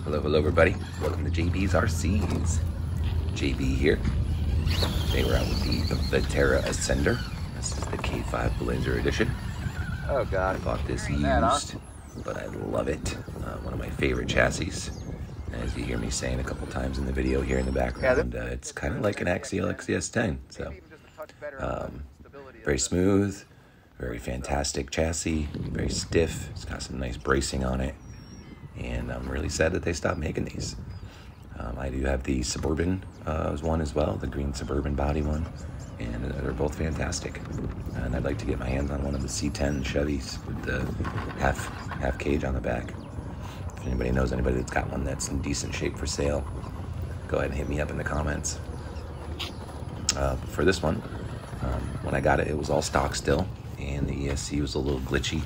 Hello, hello everybody. Welcome to JB's RCs. JB here. Today we're out with the Vaterra Ascender. This is the K5 Blazer Edition. Oh God. I bought this used, but I love it. One of my favorite chassis. As you hear me saying a couple times in the video here in the background, it's kind of like an Axial XCS10. So, very smooth, very fantastic chassis, very stiff. It's got some nice bracing on it. And I'm really sad that they stopped making these. I do have the Suburban one as well, the green Suburban body one, and they're both fantastic. And I'd like to get my hands on one of the C10 Chevys with the half cage on the back. If anybody knows anybody that's got one that's in decent shape for sale, go ahead and hit me up in the comments. For this one, when I got it, it was all stock still, and the ESC was a little glitchy.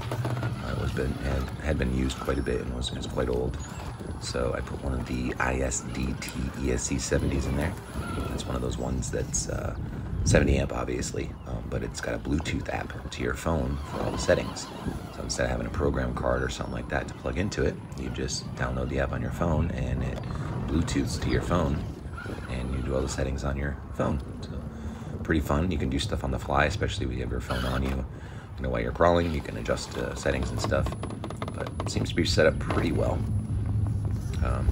Had been used quite a bit and was quite old. So I put one of the ISDT ESC 70s in there. It's one of those ones that's 70 amp obviously, but it's got a Bluetooth app to your phone for all the settings. So instead of having a program card or something like that to plug into it, you just download the app on your phone and it Bluetooths to your phone and you do all the settings on your phone. So pretty fun. You can do stuff on the fly, especially when you have your phone on you. You know, while you're crawling, you can adjust settings and stuff, but it seems to be set up pretty well.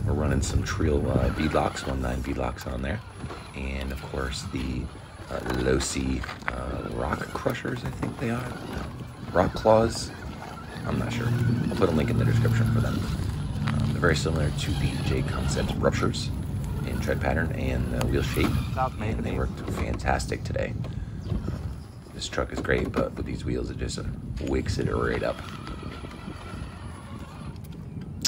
We're running some Trio beadlocks, 1.9 beadlocks on there, and of course the Losi rock crushers, I think they are, rock claws. I'm not sure. I'll put a link in the description for them. They're very similar to the J Concepts ruptures in tread pattern and wheel shape, and they worked fantastic today. This truck is great, but with these wheels, it just wakes it right up.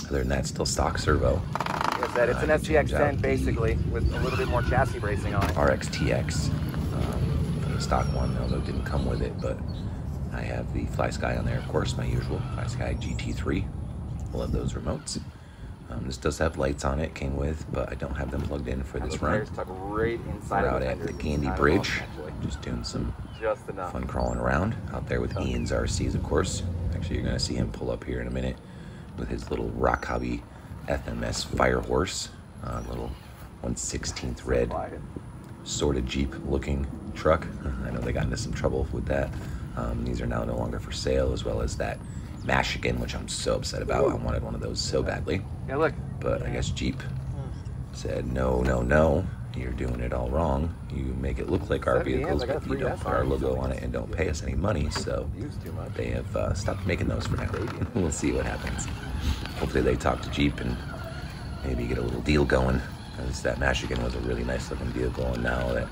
Other than that, still stock servo. Like I said, it's an SGX10 basically, with a little bit more chassis bracing on it. RXTX, the stock one, although it didn't come with it, but I have the FlySky on there, of course, my usual FlySky GT3. Love those remotes. This does have lights on it, came with, but I don't have them plugged in for this run. Right inside We're out at the Gandy Bridge, just doing some fun crawling around out there with Ian's RCs, of course. Actually, you're gonna see him pull up here in a minute with his little Rock Hobby FMS Firehorse, little 1/16 red sort of Jeep looking truck. I know they got into some trouble with that. These are now no longer for sale, as well as that Michigan, which I'm so upset about. I wanted one of those so badly. Yeah, look. But I guess Jeep said, no, no, no, you're doing it all wrong. You make it look like our vehicles, but you don't put our logo on it and don't pay us any money. So they have stopped making those for now. We'll see what happens. Hopefully they talk to Jeep and maybe get a little deal going, because that Michigan was a really nice looking vehicle, and now that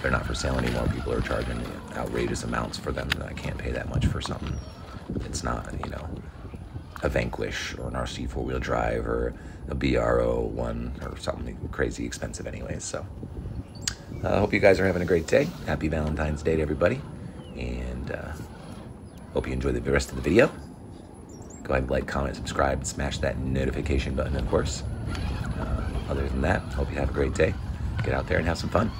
they're not for sale anymore, people are charging outrageous amounts for them, and I can't pay that much for something. It's not, you know, a Vanquish or an RC four-wheel drive or a BR01 or something crazy expensive anyways. So I hope you guys are having a great day. Happy Valentine's Day to everybody, and hope you enjoy the rest of the video. Go ahead and like, comment, subscribe, smash that notification button, of course. Other than that, hope you have a great day. Get out there and have some fun.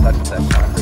touch with that concrete.